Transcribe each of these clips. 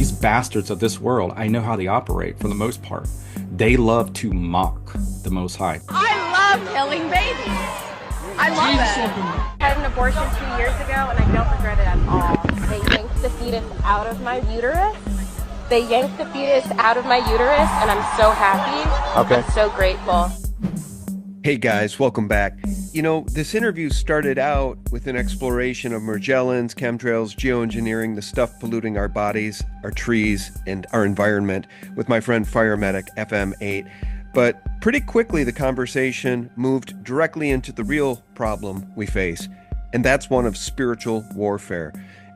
these bastards of this world, I know how they operate for the most part. They love to mock the Most High. I love killing babies. I love it. I had an abortion 2 years ago and I don't regret it at all. They yanked the fetus out of my uterus. They yanked the fetus out of my uterus and I'm so happy. Okay. I'm so grateful. Hey guys, welcome back. You know, this interview started out with an exploration of Morgellons, chemtrails, geoengineering, the stuff polluting our bodies, our trees, and our environment with my friend Fire Medic FM8. But pretty quickly, the conversation moved directly into the real problem we face, and that's one of spiritual warfare.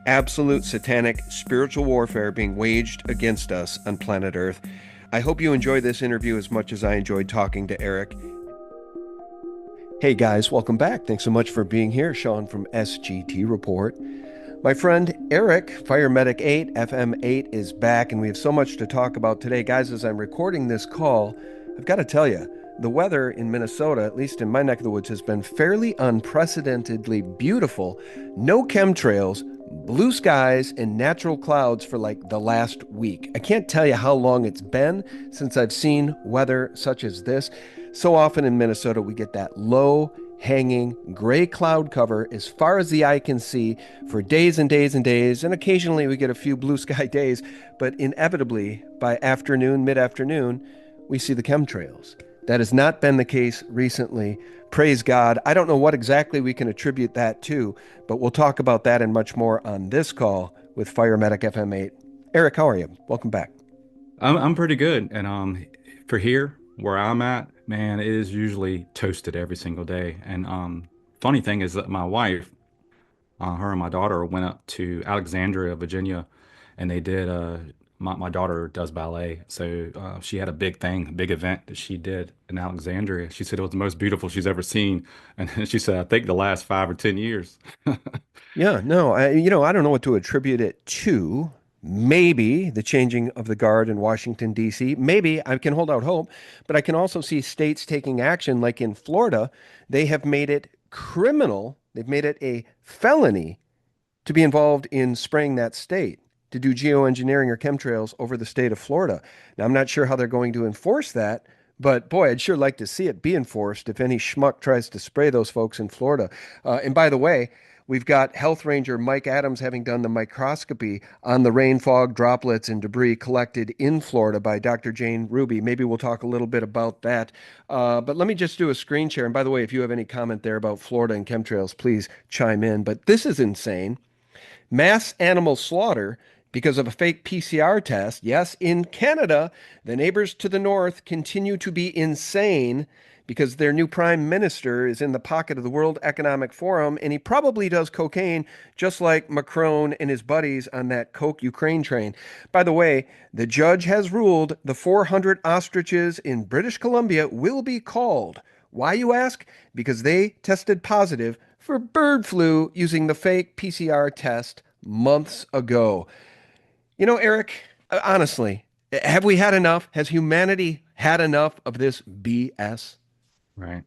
Absolute satanic spiritual warfare being waged against us on planet Earth. I hope you enjoy this interview as much as I enjoyed talking to Eric. Hey guys, welcome back. Thanks so much for being here. Sean from SGT Report. My friend Eric, Fire Medic 8, FM8 is back, and we have so much to talk about today. Guys, as I'm recording this call, I've got to tell you, the weather in Minnesota, at least in my neck of the woods, has been fairly unprecedentedly beautiful. No chemtrails, blue skies, and natural clouds for like the last week. I can't tell you how long it's been since I've seen weather such as this. So often in Minnesota, we get that low-hanging gray cloud cover as far as the eye can see for days and days and days, and occasionally we get a few blue sky days, but inevitably, by afternoon, mid-afternoon, we see the chemtrails. That has not been the case recently. Praise God. I don't know what exactly we can attribute that to, but we'll talk about that and much more on this call with Fire Medic FM8. Eric, how are you? Welcome back. I'm pretty good, and for here where I'm at, man, it is usually toasted every single day. And funny thing is that my wife, her and my daughter went up to Alexandria, Virginia, and they did. My daughter does ballet, so she had a big event that she did in Alexandria. She said it was the most beautiful she's ever seen, and she said, I think the last 5 or 10 years. Yeah, no, I don't know what to attribute it to. Maybe the changing of the guard in Washington, D.C. Maybe I can hold out hope, but I can also see states taking action. Like in Florida, they have made it criminal. They've made it a felony to be involved in spraying that state, to do geoengineering or chemtrails over the state of Florida. Now, I'm not sure how they're going to enforce that, but boy, I'd sure like to see it be enforced if any schmuck tries to spray those folks in Florida. And by the way, we've got Health Ranger Mike Adams having done the microscopy on the rain, fog, droplets, and debris collected in Florida by Dr. Jane Ruby. Maybe we'll talk a little bit about that. But let me just do a screen share. And by the way, if you have any comment there about Florida and chemtrails, please chime in. But this is insane. Mass animal slaughter because of a fake PCR test. Yes, in Canada, the neighbors to the north continue to be insane because their new prime minister is in the pocket of the World Economic Forum, and he probably does cocaine just like Macron and his buddies on that Coke Ukraine train. By the way, the judge has ruled the 400 ostriches in British Columbia will be called. Why, you ask? Because they tested positive for bird flu using the fake PCR test months ago. You know, Eric, honestly, have we had enough? Has humanity had enough of this BS? Right.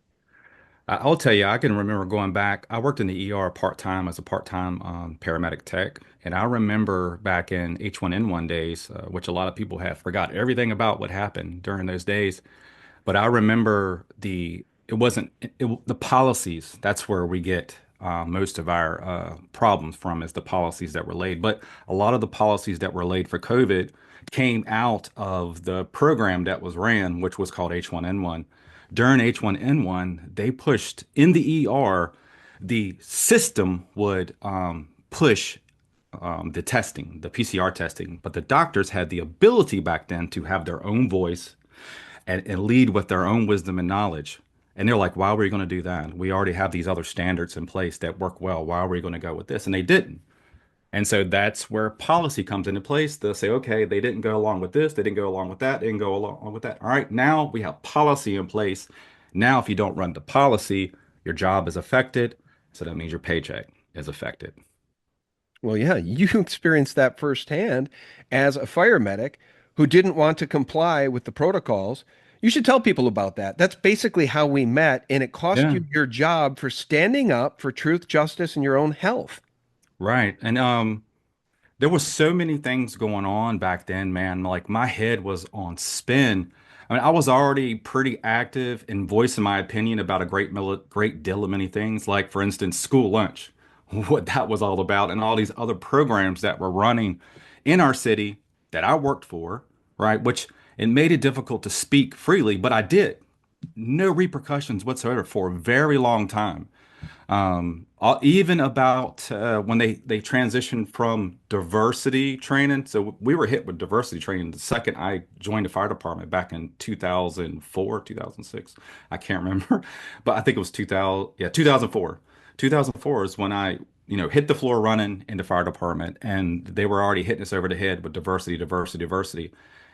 I'll tell you, I can remember going back. I worked in the ER part-time as a part-time paramedic tech. And I remember back in H1N1 days, which a lot of people have forgot everything about what happened during those days. But I remember the policies. That's where we get most of our problems from, is the policies that were laid. But a lot of the policies that were laid for COVID came out of the program that was ran, which was called H1N1. During H1N1, they pushed in the ER, the system would push the testing, the PCR testing, but the doctors had the ability back then to have their own voice and lead with their own wisdom and knowledge. And they're like, why were you going to do that? We already have these other standards in place that work well. Why are we going to go with this? And they didn't. And so that's where policy comes into place. They'll say, okay, they didn't go along with this. They didn't go along with that. They didn't go along with that. All right, now we have policy in place. Now, if you don't run the policy, your job is affected. So that means your paycheck is affected. Well, yeah, you experienced that firsthand as a fire medic who didn't want to comply with the protocols. You should tell people about that. That's basically how we met, and it cost Yeah. you your job for standing up for truth, justice, and your own health. Right. And there was so many things going on back then, man. Like my head was on spin. I mean, I was already pretty active in voicing my opinion about a great deal of many things, like for instance, school lunch, what that was all about, and all these other programs that were running in our city that I worked for, right? Which it made it difficult to speak freely, but I did. No repercussions whatsoever for a very long time. Even about when they transitioned from diversity training. So we were hit with diversity training the second I joined the fire department back in 2004, 2006. I can't remember, but I think it was 2000. Yeah, 2004. 2004 is when I, hit the floor running in the fire department, and they were already hitting us over the head with diversity, diversity, diversity.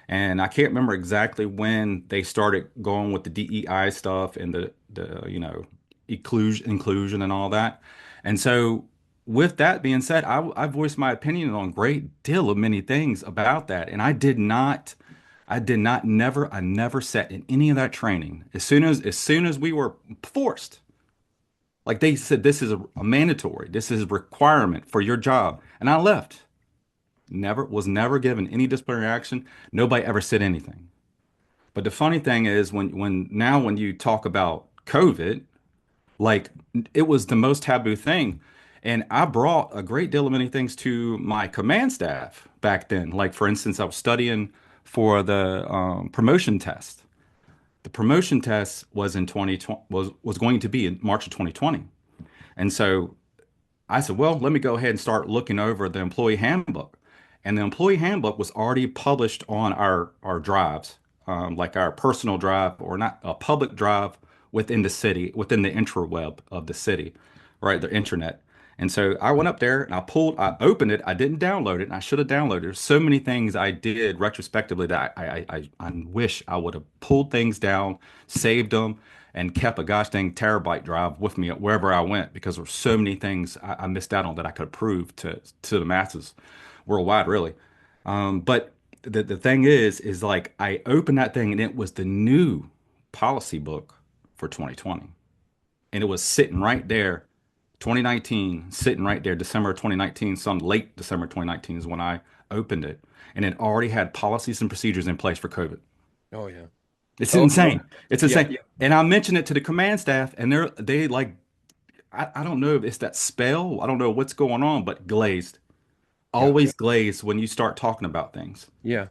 And I can't remember exactly when they started going with the DEI stuff and the inclusion and all that. And so, with that being said, I voiced my opinion on a great deal of many things about that, and I never sat in any of that training. As soon as we were forced, like they said, this is a mandatory, this is a requirement for your job, and I left. Was never given any disciplinary action. Nobody ever said anything. But the funny thing is, when you talk about COVID, like it was the most taboo thing. And I brought a great deal of many things to my command staff back then. Like, for instance, I was studying for the promotion test. The promotion test was in 2020, was going to be in March of 2020. And so I said, well, let me go ahead and start looking over the employee handbook. And the employee handbook was already published on our drives, like our personal drive or not a public drive within the city, within the intranet of the city, right? The internet. And so I went up there and I opened it. I didn't download it, and I should have downloaded it. There's so many things I did retrospectively that I wish I would have pulled things down, saved them, and kept a gosh dang terabyte drive with me wherever I went, because there were so many things I missed out on that I could prove to the masses worldwide, really. But the thing is like I opened that thing and it was the new policy book for 2020. And it was sitting right there, 2019, sitting right there, December 2019, some late December 2019 is when I opened it. And it already had policies and procedures in place for COVID. Oh yeah. It's Oh insane. It's yeah. insane. And I mentioned it to the command staff, and they like, I don't know if it's that spell. I don't know what's going on, but glazed. Yeah. Always glazed when you start talking about things. Yeah.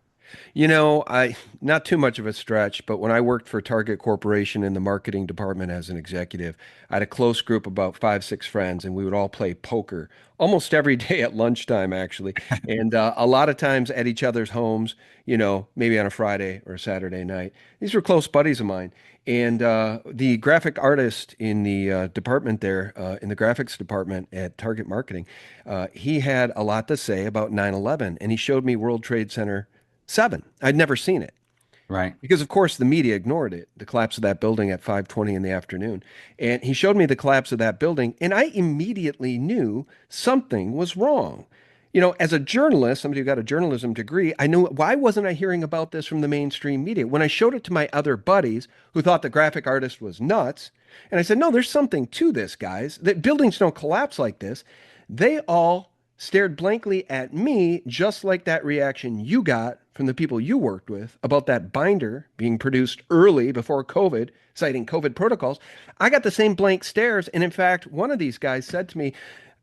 I not too much of a stretch, but when I worked for Target Corporation in the marketing department as an executive, I had a close group, about five, six friends, and we would all play poker almost every day at lunchtime, actually, and a lot of times at each other's homes. Maybe on a Friday or a Saturday night. These were close buddies of mine, and the graphic artist in the department there, in the graphics department at Target Marketing, he had a lot to say about 9/11, and he showed me World Trade Center 7. I'd never seen it Right. because, of course, the media ignored it, the collapse of that building at 5:20 in the afternoon. And he showed me the collapse of that building, and I immediately knew something was wrong. As a journalist, somebody who got a journalism degree, I knew, why wasn't I hearing about this from the mainstream media? When I showed it to my other buddies who thought the graphic artist was nuts, and I said, no, there's something to this, guys, that buildings don't collapse like this. They all stared blankly at me, just like that reaction you got from the people you worked with about that binder being produced early before COVID, citing COVID protocols. I got the same blank stares. And in fact, one of these guys said to me,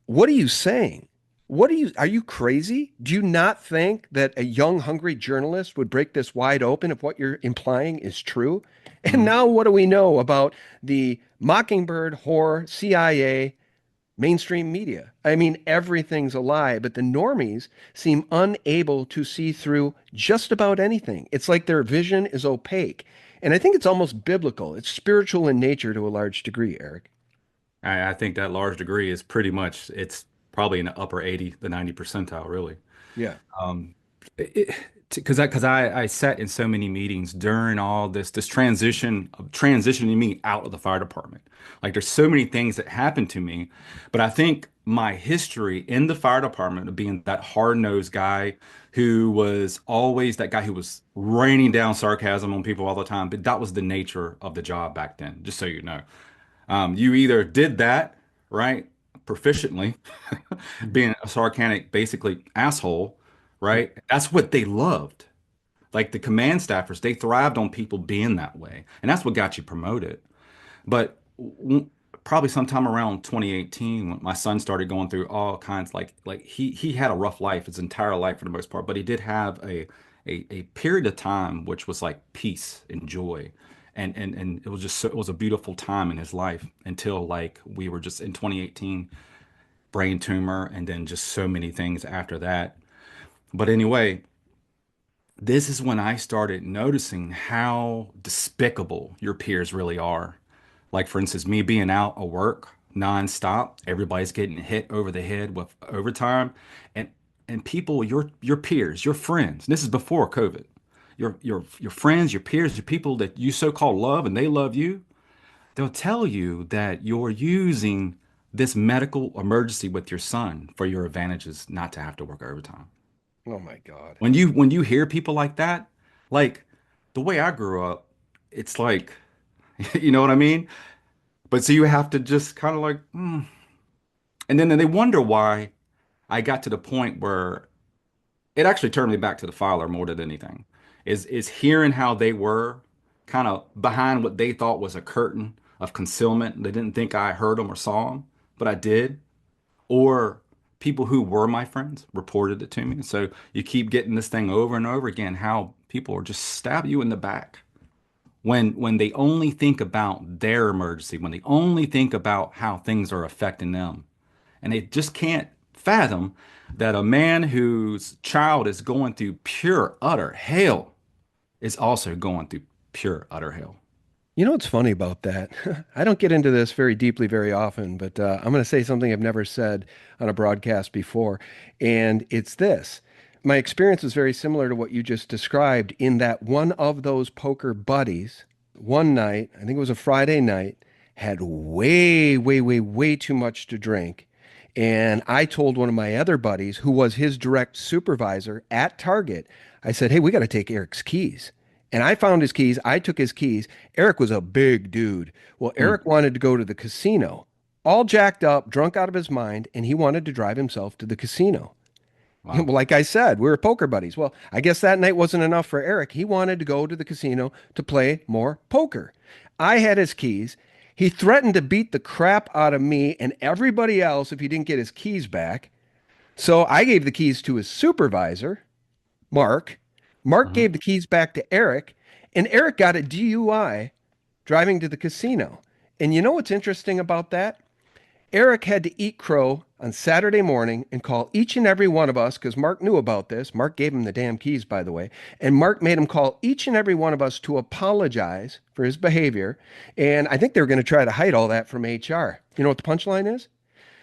what are you saying? Are you crazy? Do you not think that a young, hungry journalist would break this wide open if what you're implying is true? And Mhm. now what do we know about the Mockingbird, horror, CIA, mainstream media? I mean, everything's a lie, but the normies seem unable to see through just about anything. It's like their vision is opaque. And I think it's almost biblical. It's spiritual in nature to a large degree, Eric. I think that large degree is pretty much, it's probably in the upper 80, the 90 percentile, really. Yeah. Um, because I sat in so many meetings during all this transition of transitioning me out of the fire department. Like there's so many things that happened to me, but I think my history in the fire department of being that hard-nosed guy who was always that guy who was raining down sarcasm on people all the time, but that was the nature of the job back then, just so you know. You either did that, right? proficiently, being a sarcastic, basically asshole, right? That's what they loved. Like the command staffers, they thrived on people being that way, and that's what got you promoted. But probably sometime around 2018, when my son started going through all kinds, like he had a rough life his entire life for the most part, but he did have a period of time which was like peace and joy. And it was just so, it was a beautiful time in his life until like we were just in 2018 brain tumor and then just so many things after that. But anyway, this is when I started noticing how despicable your peers really are. Like, for instance, me being out of work nonstop, everybody's getting hit over the head with overtime, and people, your peers, your friends. This is before COVID. Your friends, your peers, your people that you so-called love, and they love you. They'll tell you that you're using this medical emergency with your son for your advantages, not to have to work overtime. Oh my God. When you hear people like that, like the way I grew up, it's like, you know what I mean? But so you have to just kind of like, and then they wonder why I got to the point where it actually turned me back to the filer more than anything. Is hearing how they were kind of behind what they thought was a curtain of concealment. They didn't think I heard them or saw them, but I did. Or people who were my friends reported it to me. So you keep getting this thing over and over again, how people are just stab you in the back when they only think about their emergency, when they only think about how things are affecting them. And they just can't fathom that a man whose child is going through pure, utter hell is also going through pure, utter hell. You know what's funny about that? I don't get into this very deeply very often, but I'm going to say something I've never said on a broadcast before. And it's this. My experience was very similar to what you just described, in that one of those poker buddies, one night, I think it was a Friday night, had way, way, way, way too much to drink. And I told one of my other buddies, who was his direct supervisor at Target, I said, "Hey, we got to take Eric's keys." And I found his keys. I took his keys. Eric was a big dude. Well, Hmm. Eric wanted to go to the casino, all jacked up, drunk out of his mind, and he wanted to drive himself to the casino. Well, Wow. like I said, we were poker buddies. Well, I guess that night wasn't enough for Eric. He wanted to go to the casino to play more poker. I had his keys. He threatened to beat the crap out of me and everybody else if he didn't get his keys back. So I gave the keys to his supervisor, Mark. Mark Mhm. gave the keys back to Eric, and Eric got a DUI driving to the casino. And you know what's interesting about that? Eric had to eat crow on Saturday morning and call each and every one of us, because Mark knew about this. Mark gave him the damn keys, by the way. And Mark made him call each and every one of us to apologize for his behavior. And I think they were going to try to hide all that from HR. You know what the punchline is?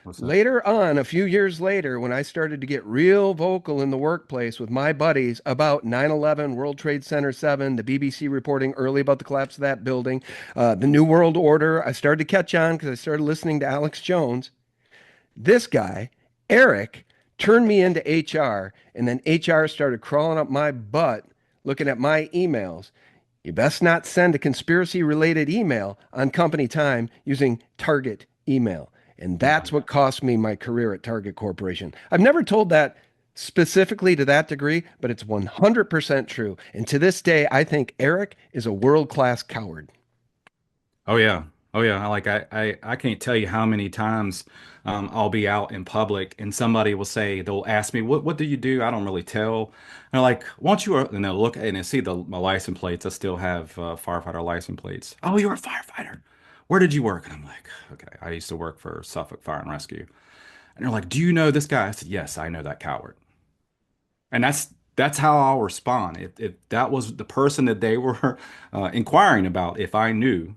What's that? Later on, a few years later, when I started to get real vocal in the workplace with my buddies about 9/11, World Trade Center 7, the BBC reporting early about the collapse of that building, the New World Order, I started to catch on because I started listening to Alex Jones. This guy, Eric, turned me into HR, and then HR started crawling up my butt looking at my emails. You best not send a conspiracy related email on company time using Target email. And that's Wow. what cost me my career at Target Corporation. I've never told that specifically to that degree, but it's 100% true. And to this day, I think Eric is a world class coward. Oh yeah. Oh yeah. I can't tell you how many times I'll be out in public and somebody will say, they'll ask me, what do you do? I don't really tell. And they're like, why don't you, and they'll look and they see my license plates. I still have firefighter license plates. Oh, you're a firefighter. Where did you work? And I'm like, okay, I used to work for Suffolk Fire and Rescue. And they're like, do you know this guy? I said, yes, I know that coward. And that's how I'll respond. If that was the person that they were inquiring about, if I knew,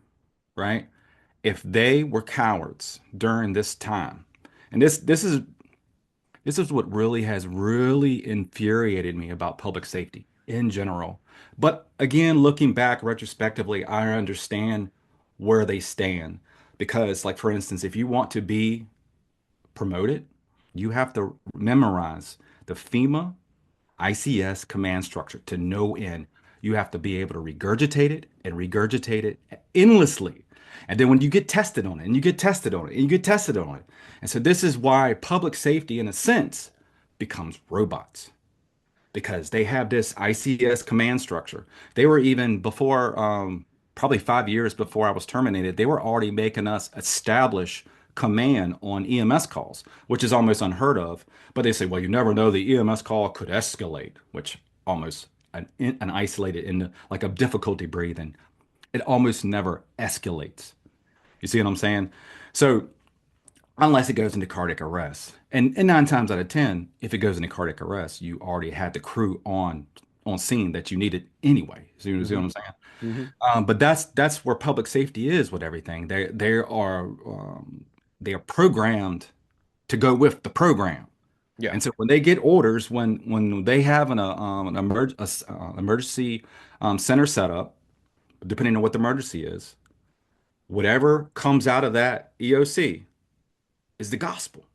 right? If they were cowards during this time, and this is what really has really infuriated me about public safety in general. But again, looking back retrospectively, I understand where they stand because, like for instance, if you want to be promoted, you have to memorize the FEMA ICS command structure to no end. You have to be able to regurgitate it and regurgitate it endlessly. And then when you get tested on it, and you get tested on it, and you get tested on it. And so this is why public safety, in a sense, becomes robots because they have this ICS command structure. They were even before, probably 5 years before I was terminated, they were already making us establish command on EMS calls, which is almost unheard of. But they say, well, you never know, the EMS call could escalate, which almost an isolated in like a difficulty breathing, it almost never escalates. You see what I'm saying? So unless it goes into cardiac arrest. And nine times out of ten, if it goes into cardiac arrest, you already had the crew on scene that you needed anyway. See what Hmm. I'm saying? Hmm. But that's where public safety is with everything. They are programmed to go with the program. Yeah. And so when they get orders, when they have an emergency center set up, depending on what the emergency is, whatever comes out of that EOC is the gospel.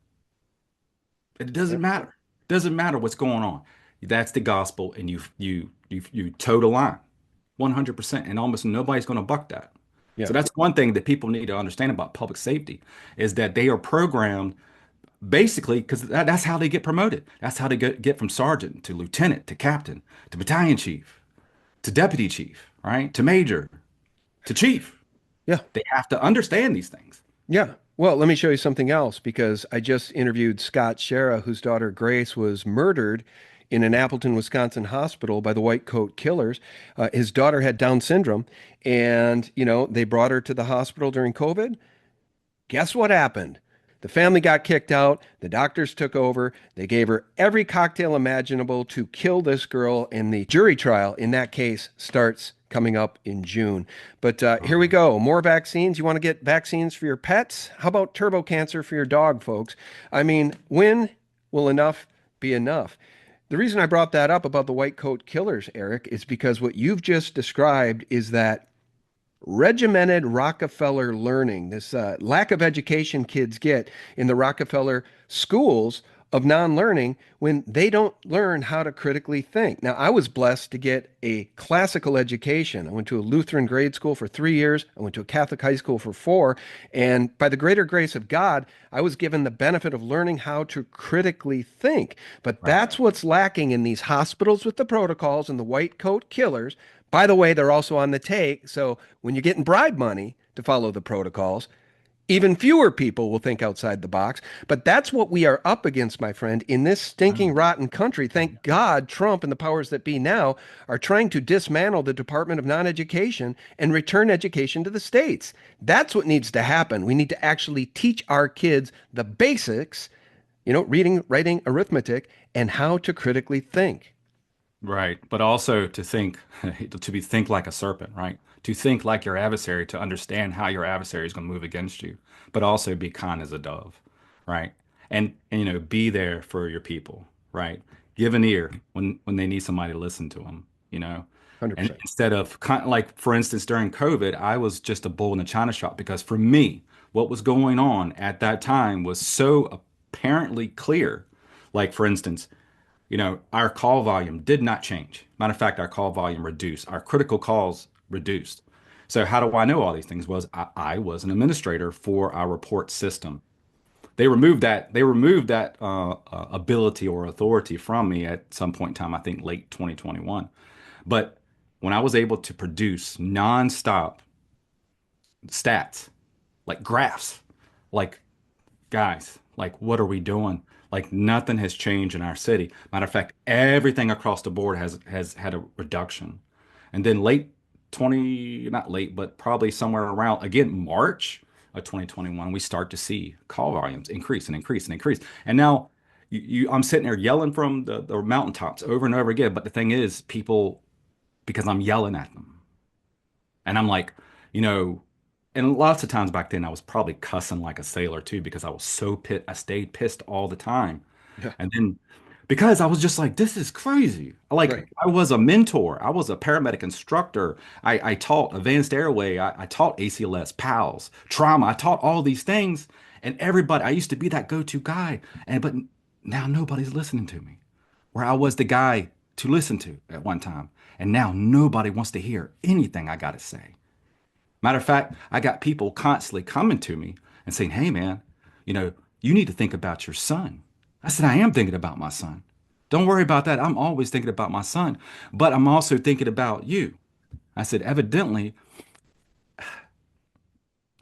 It Yeah. doesn't matter. It doesn't matter what's going on. That's the gospel, and you toe the line 100%, and almost nobody's going to buck that. Yeah. So that's one thing that people need to understand about public safety is that they are programmed basically because that's how they get promoted. That's how they get from sergeant to lieutenant to captain to battalion chief to deputy chief, right? To major to chief. Yeah. They have to understand these things. Yeah. Well, let me show you something else because I just interviewed Scott Shera, whose daughter Grace was murdered in an Appleton, Wisconsin hospital by the white coat killers. His daughter had Down syndrome, and they brought her to the hospital during COVID. Guess what happened? The family got kicked out. The doctors took over. They gave her every cocktail imaginable to kill this girl. And the jury trial in that case starts coming up in June. But here we go. More vaccines. You want to get vaccines for your pets? How about turbo cancer for your dog, folks? I mean, when will enough be enough? The reason I brought that up about the white coat killers, Eric, is because what you've just described is that regimented Rockefeller learning, this lack of education kids get in the Rockefeller schools of non-learning when they don't learn how to critically think. Now, I was blessed to get a classical education. I went to a Lutheran grade school for 3 years. I went to a Catholic high school for 4. And by the greater grace of God, I was given the benefit of learning how to critically think. But Right. that's what's lacking in these hospitals with the protocols and the white coat killers. By the way, they're also on the take. So when you're getting bribe money to follow the protocols, even fewer people will think outside the box. But that's what we are up against, my friend, in this stinking, rotten country. Thank God Trump and the powers that be now are trying to dismantle the Department of Non-Education and return education to the states. That's what needs to happen. We need to actually teach our kids the basics, reading, writing, arithmetic, and how to critically think. Right. But also to think, think like a serpent, right? To think like your adversary, to understand how your adversary is going to move against you, but also be kind as a dove, right? And be there for your people, right? Give an ear when they need somebody to listen to them, you know? And 100%. instead of like, for instance, during COVID, I was just a bull in a china shop because for me, what was going on at that time was so apparently clear. Like, for instance, our call volume did not change. Matter of fact, our call volume reduced. Our critical calls reduced. So how do I know all these things? I was an administrator for our report system. They removed that ability or authority from me at some point in time, I think late 2021. But when I was able to produce nonstop stats, like graphs, like guys, like what are we doing? Like nothing has changed in our city. Matter of fact, everything across the board has had a reduction. And then late 20, not late, but probably somewhere around again March of 2021, we start to see call volumes increase and increase and increase. And now I'm sitting there yelling from the mountaintops over and over again. But the thing is, people, because I'm yelling at them, and I'm like, you know, and lots of times back then I was probably cussing like a sailor too because I was so pissed. I stayed pissed all the time. Yeah. And then because I was just like, this is crazy. Like Right. I was a mentor. I was a paramedic instructor. I taught advanced airway. I taught ACLS, PALS, trauma. I taught all these things. And everybody, I used to be that go-to guy. But now nobody's listening to me. Where I was the guy to listen to at one time. And now nobody wants to hear anything I got to say. Matter of fact, I got people constantly coming to me and saying, hey, man, you know, you need to think about your son. I said, I am thinking about my son. Don't worry about that. I'm always thinking about my son, but I'm also thinking about you. I said, evidently,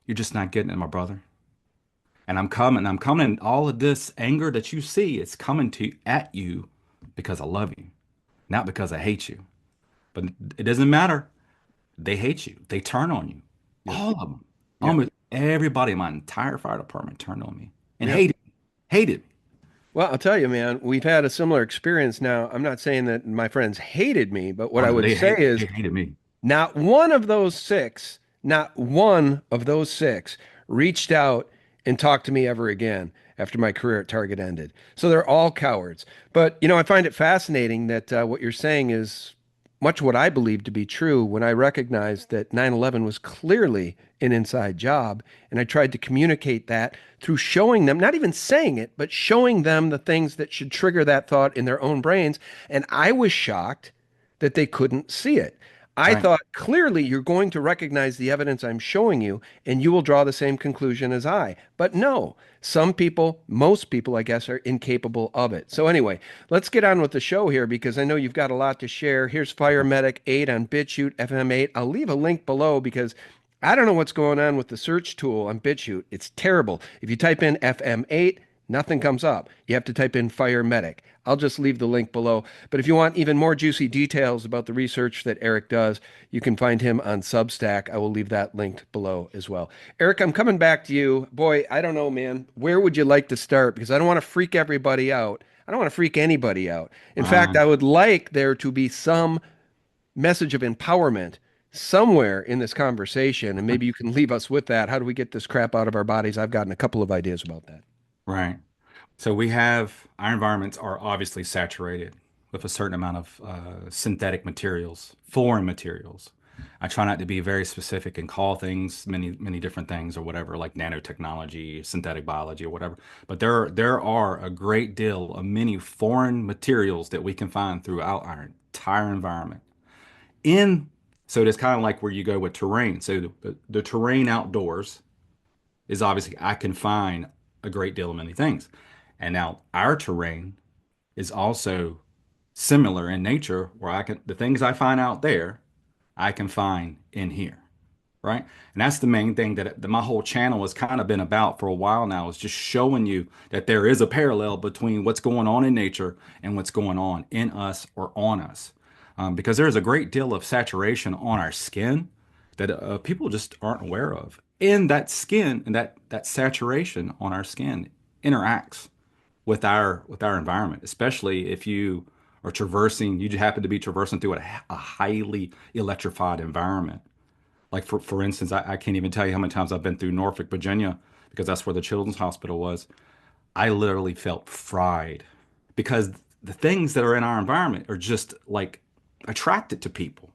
you're just not getting it, my brother. And I'm coming, all of this anger that you see, it's coming to at you because I love you, not because I hate you. But it doesn't matter. They hate you. They turn on you. Yep. All of them. Yep. Almost everybody in my entire fire department turned on me and Yep. hated me. Hated me. Well, I'll tell you, man, we've had a similar experience now. I'm not saying that my friends hated me, but what Oh I no, would say they is hated me. not one of those six, not one of those six reached out and talked to me ever again after my career at Target ended. So they're all cowards. But, I find it fascinating that what you're saying is much what I believe to be true when I recognized that 9/11 was clearly an inside job. And I tried to communicate that through showing them, not even saying it, but showing them the things that should trigger that thought in their own brains. And I was shocked that they couldn't see it. I Right. thought clearly you're going to recognize the evidence I'm showing you and you will draw the same conclusion as I. But no, some people, most people, I guess, are incapable of it. So, anyway, let's get on with the show here because I know you've got a lot to share. Here's Fire Medic 8 on BitChute FM8. I'll leave a link below because I don't know what's going on with the search tool on BitChute. It's terrible. If you type in FM8, nothing comes up. You have to type in Fire Medic. I'll just leave the link below. But if you want even more juicy details about the research that Eric does, you can find him on Substack. I will leave that linked below as well. Eric, I'm coming back to you. Boy, I don't know, man. Where would you like to start? Because I don't want to freak everybody out. I don't want to freak anybody out. In fact, Right. I would like there to be some message of empowerment somewhere in this conversation, and maybe you can leave us with that. How do we get this crap out of our bodies? I've gotten a couple of ideas about that. Right. So we have our environments are obviously saturated with a certain amount of synthetic materials, foreign materials. I try not to be very specific and call things many different things or whatever, like nanotechnology, synthetic biology, or whatever. But there are a great deal of many foreign materials that we can find throughout our entire environment. In so it's kind of like where you go with terrain. So the terrain outdoors is obviously I can find a great deal of many things. And now our terrain is also similar in nature where I can the things I find out there, I can find in here, right? And that's the main thing that my whole channel has kind of been about for a while now is just showing you that there is a parallel between what's going on in nature and what's going on in us or on us. Because there's a great deal of saturation on our skin that people just aren't aware of. And that skin and that saturation on our skin interacts with our environment, especially if you are traversing, you happen to be traversing through a highly electrified environment. Like for instance, I can't even tell you how many times I've been through Norfolk, Virginia, because that's where the children's hospital was. I literally felt fried because the things that are in our environment are just like attracted to people.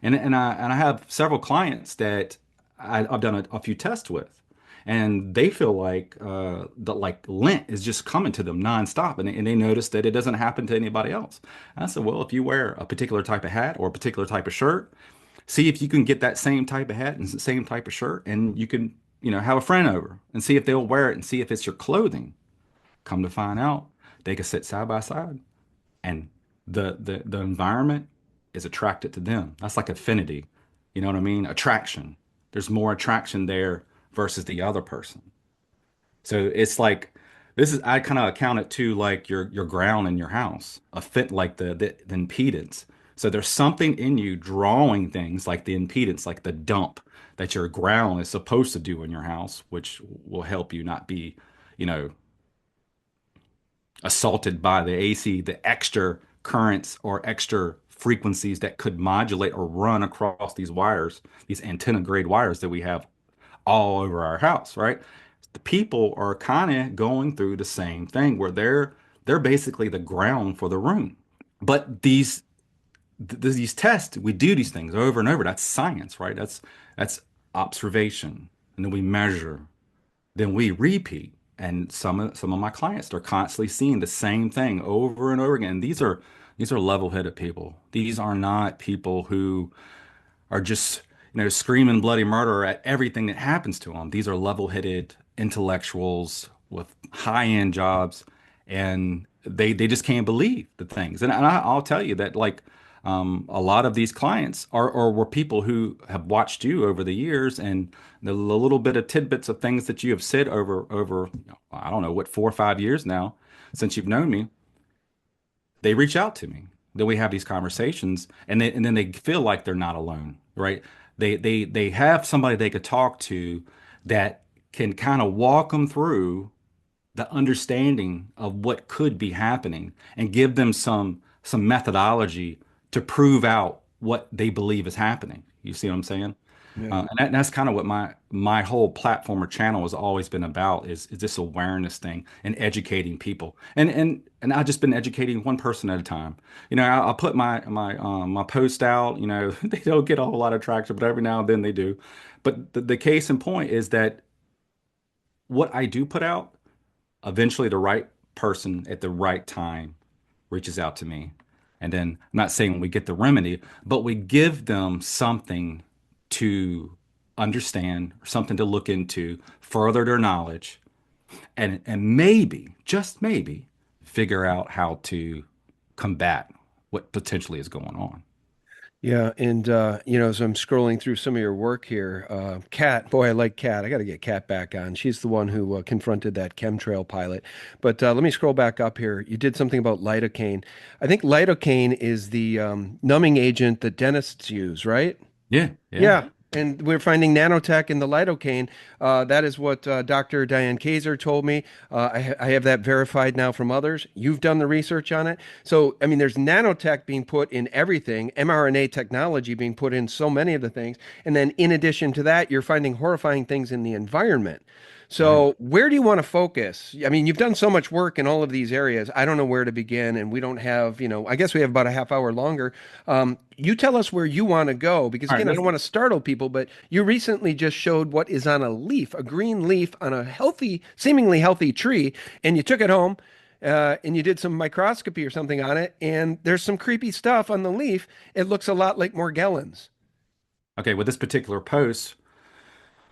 And I have several clients that I've done a few tests with, and they feel like the like lint is just coming to them nonstop, and they notice that it doesn't happen to anybody else. And I said, well, if you wear a particular type of hat or a particular type of shirt, see if you can get that same type of hat and the same type of shirt, and you can, have a friend over and see if they'll wear it and see if it's your clothing. Come to find out, they can sit side by side, and the environment is attracted to them. That's like affinity. You know what I mean? Attraction. There's more attraction there versus the other person. So it's like this is I kind of account it to like your ground in your house, a fit like the impedance. So there's something in you drawing things like the impedance, like the dump that your ground is supposed to do in your house, which will help you not be, you know, assaulted by the AC, the extra currents or extra frequencies that could modulate or run across these wires, these antenna grade wires that we have all over our house, right? The people are kind of going through the same thing where they're basically the ground for the room. But these tests, we do these things over and over. That's science, right? That's observation. And then we measure, then we repeat. And some of my clients are constantly seeing the same thing over and over again. These are level-headed people. These are not people who are just, screaming bloody murder at everything that happens to them. These are level-headed intellectuals with high-end jobs, and they just can't believe the things. And I'll tell you that, like, a lot of these clients are or were people who have watched you over the years, and the little bit of tidbits of things that you have said over I don't know what 4 or 5 years now since you've known me, they reach out to me. Then we have these conversations, and then they feel like they're not alone, right? They have somebody they could talk to that can kind of walk them through the understanding of what could be happening and give them some methodology to prove out what they believe is happening. You see what I'm saying? Yeah. That's kind of what my whole platform or channel has always been about is this awareness thing and educating people. And I've just been educating one person at a time. I'll put my post out. They don't get a whole lot of traction, but every now and then they do. But the case in point is that what I do put out, eventually the right person at the right time reaches out to me. And then I'm not saying we get the remedy, but we give them something to understand, something to look into, further their knowledge, and maybe, just maybe, figure out how to combat what potentially is going on. Yeah, and as I'm scrolling through some of your work here, Kat, boy, I like Kat. I got to get Kat back on. She's the one who confronted that chemtrail pilot. But let me scroll back up here. You did something about lidocaine. I think lidocaine is the numbing agent that dentists use, right? Yeah, yeah. Yeah, and we're finding nanotech in the lidocaine. That is what Dr. Diane Kaiser told me. I have that verified now from others. You've done the research on it. So, I mean, there's nanotech being put in everything, mRNA technology being put in so many of the things. And then in addition to that, you're finding horrifying things in the environment. Right. So, where do you want to focus? I mean, you've done so much work in all of these areas. I don't know where to begin, and we don't have, I guess we have about a half hour longer. You tell us where you want to go, because All right, again, I let's don't want to startle people, but you recently just showed what is on a leaf, a green leaf on a healthy, seemingly healthy tree, and you took it home. And you did some microscopy or something on it, and there's some creepy stuff on the leaf. It looks a lot like Morgellons. Okay, with this particular post,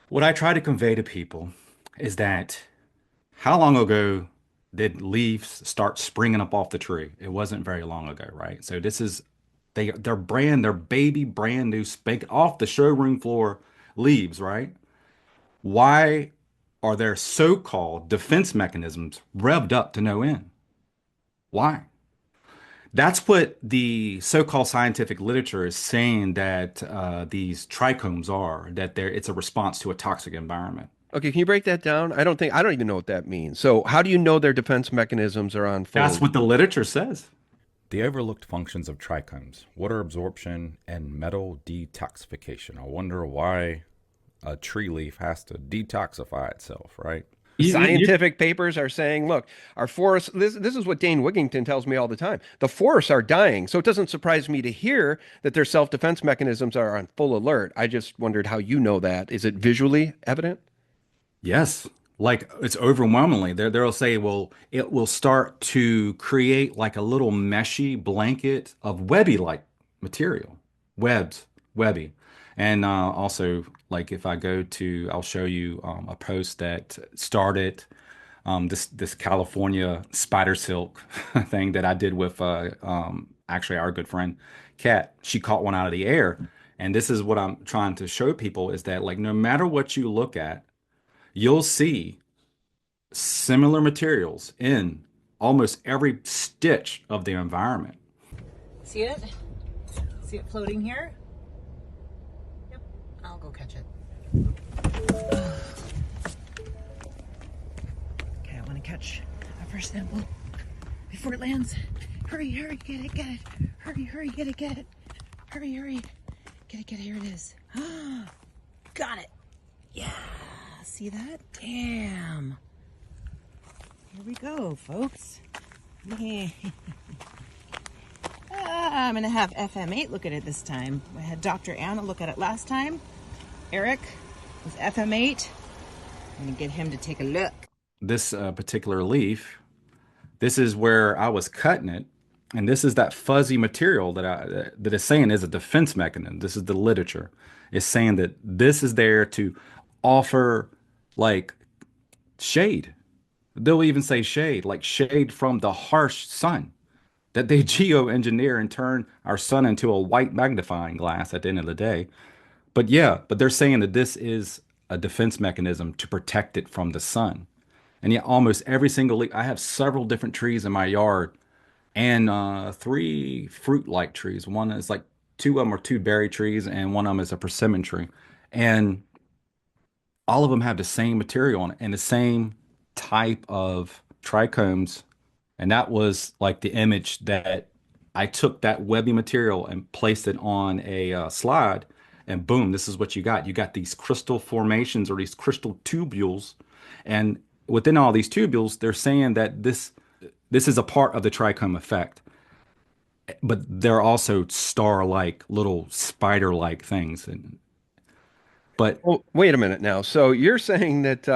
what I try to convey to people is that how long ago did leaves start springing up off the tree? It wasn't very long ago, right? So this is their baby brand new spank off the showroom floor leaves, right? Why are their so-called defense mechanisms revved up to no end? Why? That's what the so-called scientific literature is saying that these trichomes are, that it's a response to a toxic environment. Okay, can you break that down? I don't even know what that means. So, how do you know their defense mechanisms are on That's full? what the literature says. The overlooked functions of trichomes, water absorption and metal detoxification. I wonder why a tree leaf has to detoxify itself, right? Scientific papers are saying, look, our forests, this is what Dane Wigington tells me all the time. The forests are dying. So it doesn't surprise me to hear that their self-defense mechanisms are on full alert. I just wondered how you know that. Is it visually evident? Yes. Like it's overwhelmingly. They'll say, well, it will start to create like a little meshy blanket of webby-like material, webby. And also, like if I go to, I'll show you a post that started this California spider silk thing that I did with actually our good friend Kat. She caught one out of the air. And this is what I'm trying to show people is that like no matter what you look at, you'll see similar materials in almost every stitch of the environment. See it? See it floating here? Yep. I'll go catch it. Okay, I want to catch our first sample before it lands. Hurry, hurry, get it. Hurry, hurry, get it. Hurry, hurry. Get it, here it is. Got it. Yeah, see that? Damn. Here we go, folks. I'm going to have FM8 look at it this time. I had Dr. Anna look at it last time. Eric with FM8. I'm going to get him to take a look. This particular leaf, this is where I was cutting it. And this is that fuzzy material that is saying is a defense mechanism. This is the literature. It's saying that this is there to offer like shade. They'll even say shade, like shade from the harsh sun that they geoengineer and turn our sun into a white magnifying glass at the end of the day. But yeah, but they're saying that this is a defense mechanism to protect it from the sun. And yet almost every single leaf, I have several different trees in my yard and three fruit-like trees. One is like two of them are two berry trees, and one of them is a persimmon tree. And all of them have the same material on it and the same type of trichomes. And that was like the image that I took that webby material and placed it on a slide, and boom, this is what you got. You got these crystal formations or these crystal tubules, and within all these tubules, they're saying that this is a part of the trichome effect, but they're also star-like, little spider-like things. And but Oh, wait a minute now. So you're saying that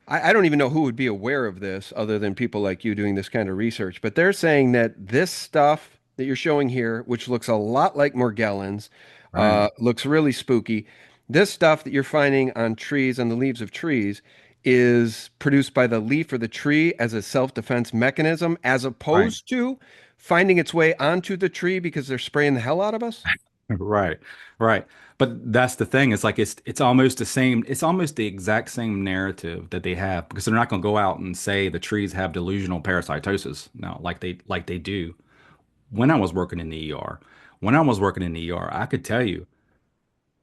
I don't even know who would be aware of this other than people like you doing this kind of research, but they're saying that this stuff that you're showing here, which looks a lot like Morgellons, right, looks really spooky. This stuff that you're finding on trees, on the leaves of trees, is produced by the leaf or the tree as a self-defense mechanism, as right. opposed to finding its way onto the tree because they're spraying the hell out of us? Right, right. But that's the thing. It's like it's almost the same. It's almost the exact same narrative that they have because they're not going to go out and say the trees have delusional parasitosis. No, like they do. When I was working in the ER, when I was working in the ER, I could tell you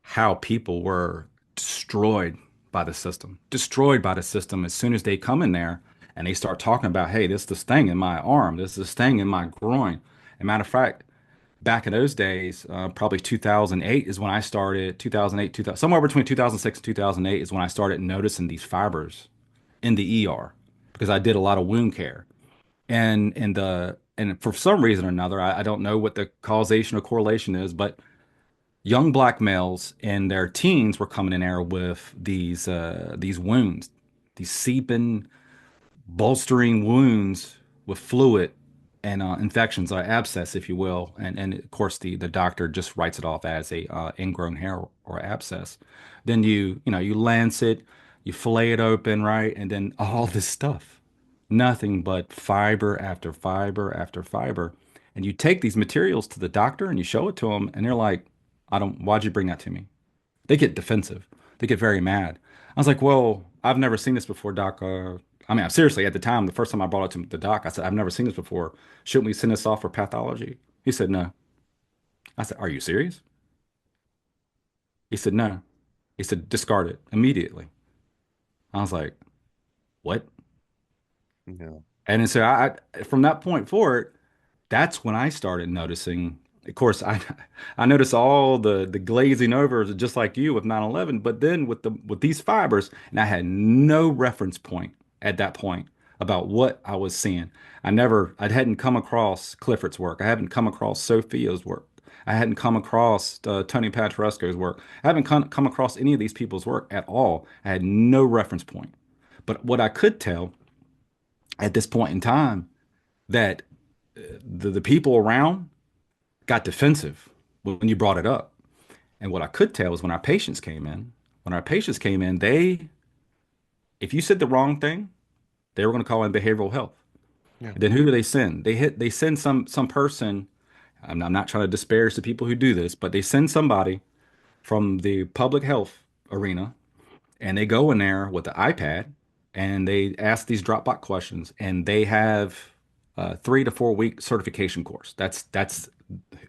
how people were destroyed by the system as soon as they come in there and they start talking about, hey, this thing in my arm, this thing in my groin. And matter of fact, back in those days, probably 2008 is when I started, 2008, 2000, somewhere between 2006 and 2008 is when I started noticing these fibers in the ER because I did a lot of wound care. And for some reason or another, I don't know what the causation or correlation is, but young black males in their teens were coming in there with these wounds, these seeping bolstering wounds with fluid and infections or abscess, if you will. And of course, the doctor just writes it off as a ingrown hair or abscess. Then you lance it, you fillet it open, right? And then all this stuff, nothing but fiber after fiber after fiber. And you take these materials to the doctor and you show it to them, and they're like, I don't, why'd you bring that to me? They get defensive. They get very mad. I was like, well, I've never seen this before, doc. I mean, seriously, at the time, the first time I brought it to the doc, I said, I've never seen this before. Shouldn't we send this off for pathology? He said, no. I said, are you serious? He said, no. He said, discard it immediately. I was like, what? No. And then so from that point forward, that's when I started noticing. Of course, I noticed all the glazing over just like you with 9/11, but then with these fibers, and I had no reference point at that point about what I was seeing. I hadn't come across Clifford's work. I haven't come across Sophia's work. I hadn't come across Tony Pacheco's work. I haven't come across any of these people's work at all. I had no reference point. But what I could tell at this point in time that the people around got defensive when you brought it up. And what I could tell is when our patients came in, if you said the wrong thing, they were going to call in behavioral health. Yeah. And then who do they send? They send some person. I'm not trying to disparage the people who do this, but they send somebody from the public health arena and they go in there with the iPad and they ask these Dropbox questions and they have a 3 to 4 week certification course. That's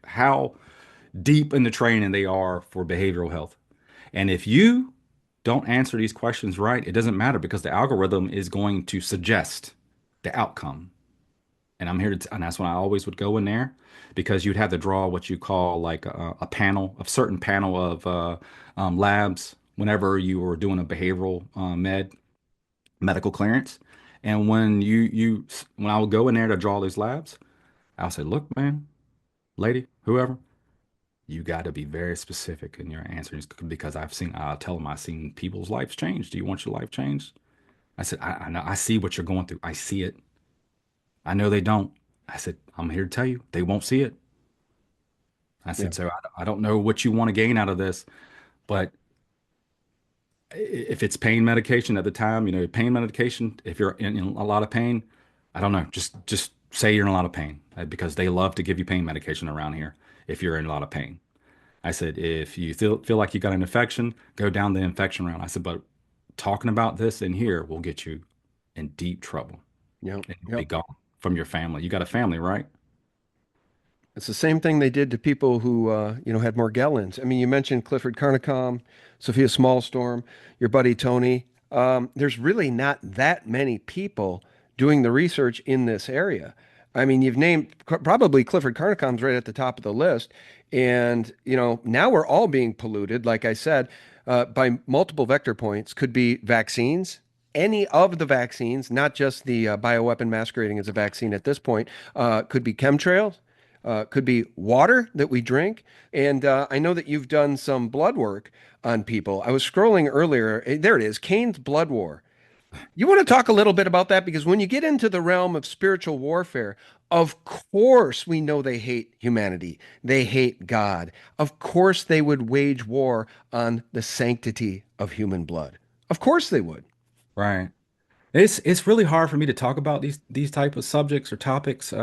how deep in the training they are for behavioral health. And if you don't answer these questions right, it doesn't matter because the algorithm is going to suggest the outcome. And and that's when I always would go in there because you'd have to draw what you call like a certain panel of labs whenever you were doing a behavioral medical clearance. And when I would go in there to draw these labs, I'll say, look, man, lady, whoever, you got to be very specific in your answers because I'll tell them I've seen people's lives change. Do you want your life changed? I said, I know, I see what you're going through. I see it. I know they don't. I said, I'm here to tell you, they won't see it. I Yeah. said, so I don't know what you want to gain out of this, but if it's pain medication at the time, pain medication, if you're in a lot of pain, I don't know, just say you're in a lot of pain because they love to give you pain medication around here if you're in a lot of pain. I said, if you feel like you got an infection, go down the infection route. I said, but talking about this in here will get you in deep trouble Yep. and you'll be Yep. gone from your family. You got a family, right? It's the same thing they did to people who, had Morgellons. I mean, you mentioned Clifford Carnicom, Sophia Smallstorm, your buddy Tony. There's really not that many people doing the research in this area. I mean, you've named probably Clifford Carnicom's right at the top of the list. And, now we're all being polluted, like I said, by multiple vector points. Could be vaccines, any of the vaccines, not just the bioweapon masquerading as a vaccine at this point, could be chemtrails, could be water that we drink. And I know that you've done some blood work on people. I was scrolling earlier. There it is, Cain's Blood War. You want to talk a little bit about that? Because when you get into the realm of spiritual warfare, of course, we know they hate humanity. They hate God. Of course, they would wage war on the sanctity of human blood. Of course, they would. Right. It's really hard for me to talk about these type of subjects or topics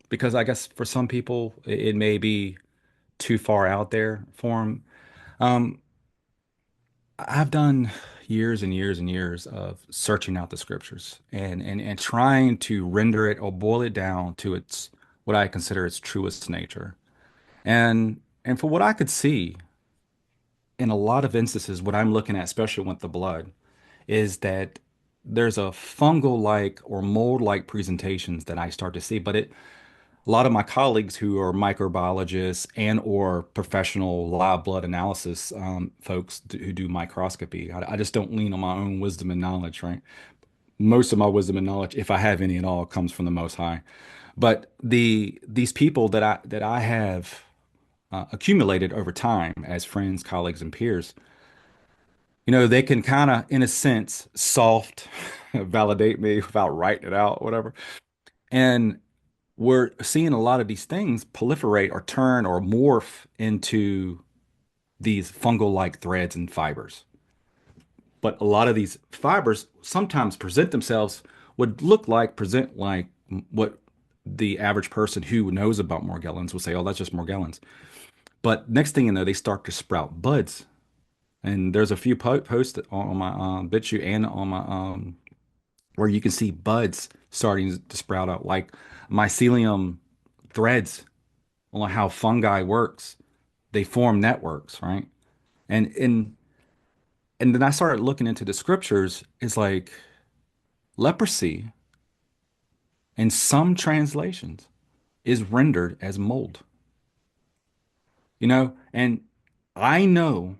because I guess for some people it may be too far out there for them. Um, I've done years and years and years of searching out the scriptures and trying to render it or boil it down to its what I consider its truest nature. And for what I could see in a lot of instances, what I'm looking at, especially with the blood, is that there's a fungal-like or mold-like presentations that I start to see. But a lot of my colleagues who are microbiologists and or professional live blood analysis folks who do microscopy, I just don't lean on my own wisdom and knowledge, right? Most of my wisdom and knowledge, if I have any at all, comes from the Most High. But these people that I have accumulated over time as friends, colleagues, and peers, they can kind of, in a sense, soft validate me without writing it out, whatever. And we're seeing a lot of these things proliferate or turn or morph into these fungal-like threads and fibers. But a lot of these fibers sometimes present like what the average person who knows about Morgellons would say, oh, that's just Morgellons. But next thing you know, they start to sprout buds. And there's a few posts on my BitChute and on my where you can see buds starting to sprout out, like mycelium threads on how fungi works. They form networks, right? And and and then I started looking into the scriptures. It's like leprosy in some translations is rendered as mold, and I know,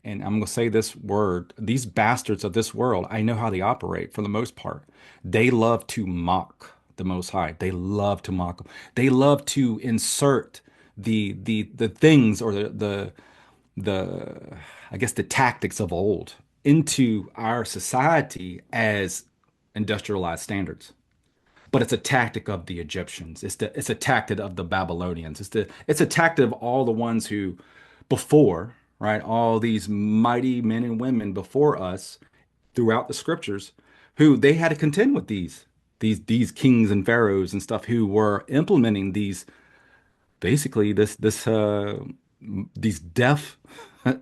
and I'm going to say this word, these bastards of this world, I know how they operate for the most part. They love to mock the Most High. They love to mock him. They love to insert the things or the I guess the tactics of old into our society as industrialized standards. But it's a tactic of the Egyptians. It's a tactic of the Babylonians. It's a tactic of all the ones who before, right? All these mighty men and women before us throughout the scriptures who they had to contend with these kings and pharaohs and stuff who were implementing basically these deaf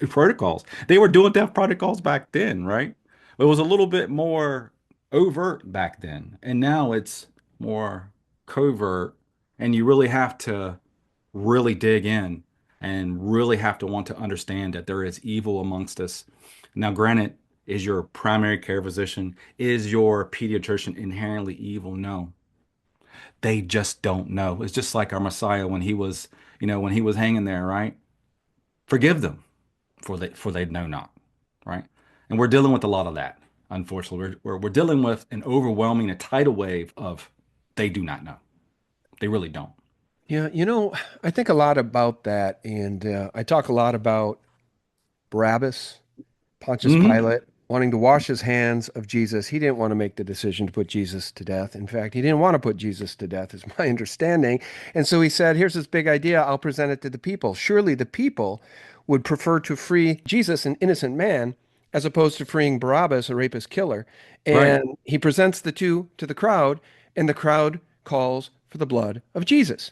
protocols. They were doing deaf protocols back then, right? It was a little bit more overt back then, and now it's more covert, and you really have to really dig in and really have to want to understand that there is evil amongst us. Now, granted, is your primary care physician, is your pediatrician inherently evil? No. They just don't know. It's just like our Messiah when when he was hanging there, right? Forgive them, for they know not, right? And we're dealing with a lot of that. Unfortunately, we're dealing with an overwhelming a tidal wave of they do not know. They really don't. Yeah, I think a lot about that, and I talk a lot about Barabbas, Pontius Hmm. Pilate, wanting to wash his hands of Jesus. He didn't want to make the decision to put Jesus to death. In fact, he didn't want to put Jesus to death, is my understanding. And so he said, here's this big idea. I'll present it to the people. Surely the people would prefer to free Jesus, an innocent man, as opposed to freeing Barabbas, a rapist killer. Right. And he presents the two to the crowd, and the crowd calls for the blood of Jesus.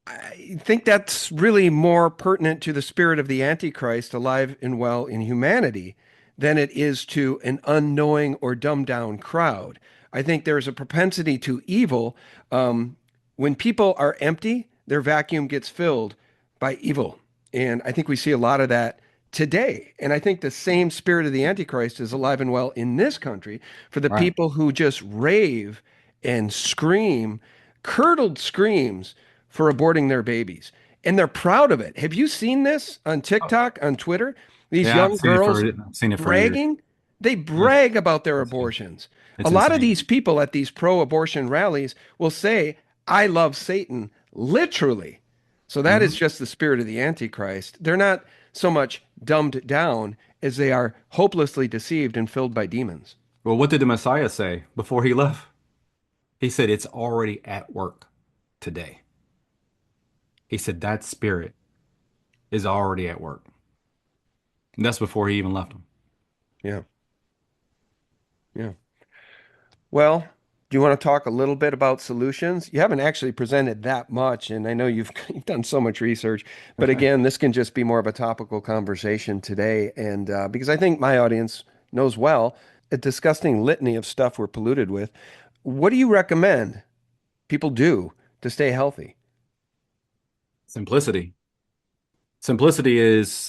I think that's really more pertinent to the spirit of the Antichrist alive and well in humanity than it is to an unknowing or dumbed down crowd. I think there's a propensity to evil. When people are empty, their vacuum gets filled by evil. And I think we see a lot of that today. And I think the same spirit of the Antichrist is alive and well in this country for the Right. people who just rave and scream, curdled screams for aborting their babies. And they're proud of it. Have you seen this on TikTok, on Twitter? These Yeah, young girls I've seen it for years. bragging. They It's, brag about their it's, abortions. A it's lot of insane. these people at these pro-abortion rallies will say, I love Satan, literally. So that is Hmm. just the spirit of the Antichrist. They're not so much dumbed down as they are hopelessly deceived and filled by demons. Well, what did the Messiah say before he left? He said, it's already at work today. He said that spirit is already at work. And that's before he even left him. Yeah, yeah. Well, do you want to talk a little bit about solutions? You haven't actually presented that much, and I know you've you've done so much research, but again, this can just be more of a topical conversation today, and because I think my audience knows well a disgusting litany of stuff we're polluted with. What do you recommend people do to stay healthy? Simplicity. Simplicity is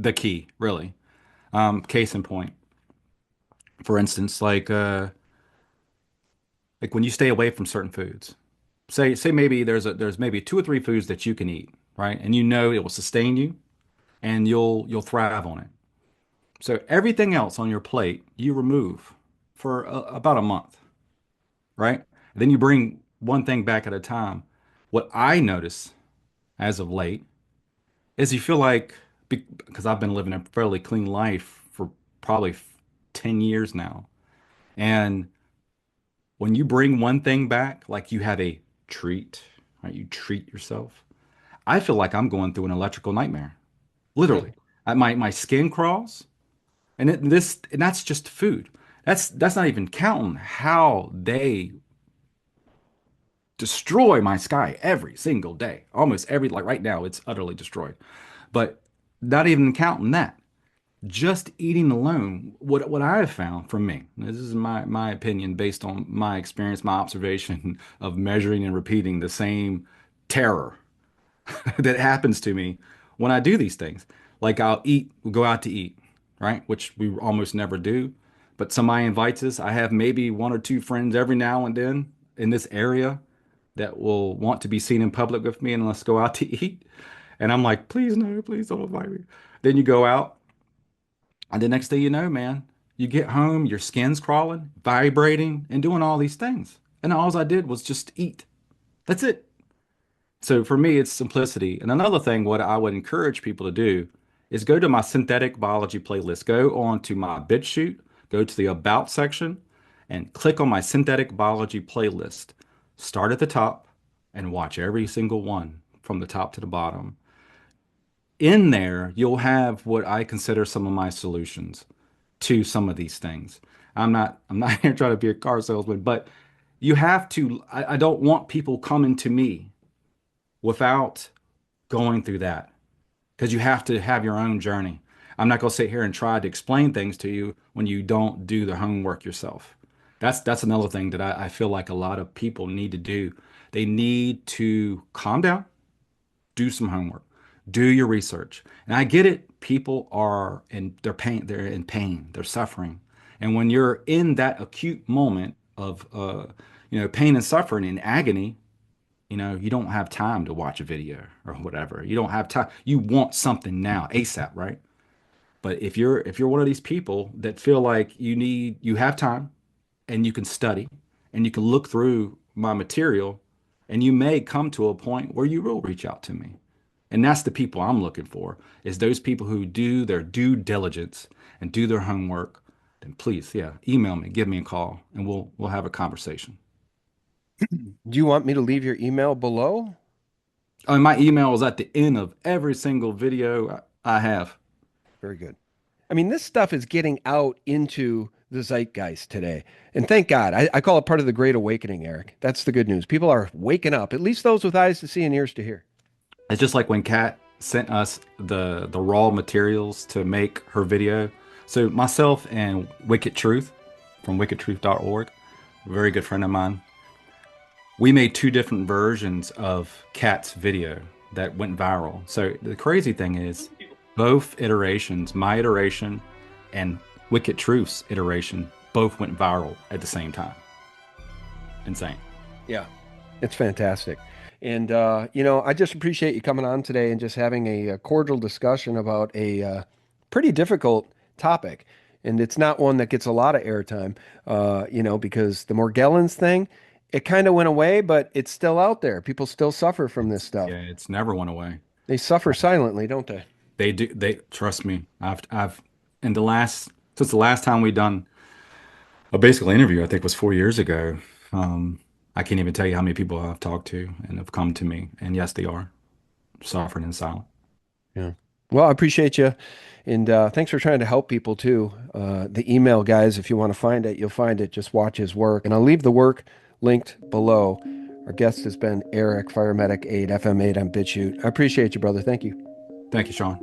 the key, really. Case in point, for instance, like when you stay away from certain foods. Say maybe there's maybe two or three foods that you can eat, right? And you know it will sustain you and you'll thrive on it. So everything else on your plate you remove for about a month, right? Then you bring one thing back at a time. What I notice as of late is you feel like because I've been living a fairly clean life for probably 10 years now. And when you bring one thing back, like you have a treat, right? You treat yourself. I feel like I'm going through an electrical nightmare, literally. Really? My skin crawls, and that's just food. That's not even counting how they destroy my sky every single day. Almost every like right now, it's utterly destroyed. But not even counting that. Just eating alone, what I have found from me, this is my opinion based on my experience, my observation of measuring and repeating the same terror that happens to me when I do these things. Like we'll go out to eat, right? Which we almost never do. But somebody invites us. I have maybe one or two friends every now and then in this area that will want to be seen in public with me and let's go out to eat. And I'm like, please no, please don't invite me. Then you go out, and the next thing you know, man, you get home, your skin's crawling, vibrating, and doing all these things. And all I did was just eat. That's it. So for me, it's simplicity. And another thing, what I would encourage people to do is go to my synthetic biology playlist. Go on to my BitChute, go to the About section, and click on my synthetic biology playlist. Start at the top and watch every single one from the top to the bottom. In there, you'll have what I consider some of my solutions to some of these things. I'm not here trying to be a car salesman, but you have to, I don't want people coming to me without going through that because you have to have your own journey. I'm not going to sit here and try to explain things to you when you don't do the homework yourself. That's another thing that I feel like a lot of people need to do. They need to calm down, do some homework, do your research. And I get it. People are in their pain, they're in pain, they're suffering. And when you're in that acute moment of pain and suffering and agony, you don't have time to watch a video or whatever. You don't have time. You want something now, ASAP, right? But if you're one of these people that feel like you have time and you can study and you can look through my material and you may come to a point where you will reach out to me. And that's the people I'm looking for, is those people who do their due diligence and do their homework. Then please, yeah, email me, give me a call, and we'll have a conversation. Do you want me to leave your email below? Oh, my email is at the end of every single video I have. Very good. I mean, this stuff is getting out into the zeitgeist today. And thank God. I call it part of the Great Awakening, Eric. That's the good news. People are waking up, at least those with eyes to see and ears to hear. It's just like when Kat sent us the raw materials to make her video. So myself and Wicked Truth from wickedtruth.org, a very good friend of mine, we made two different versions of Kat's video that went viral. So the crazy thing is both iterations, my iteration and Wicked Truth's iteration, both went viral at the same time. Insane. Yeah, it's fantastic. And, I just appreciate you coming on today and just having a cordial discussion about a pretty difficult topic. And it's not one that gets a lot of airtime, because the Morgellons thing, it kind of went away, but it's still out there. People still suffer from this stuff. Yeah, it's never went away. They suffer silently, don't they? They do. They trust me. I've in the last since the last time we done a basic interview, I think was 4 years ago. I can't even tell you how many people I've talked to and have come to me, and yes, they are suffering in silence. Yeah. Well, I appreciate you. And thanks for trying to help people too. The email, guys, if you want to find it, you'll find it. Just watch his work. And I'll leave the work linked below. Our guest has been Eric, Fire Medic 8, FM8 on BitChute. I appreciate you, brother. Thank you. Thank you, Sean.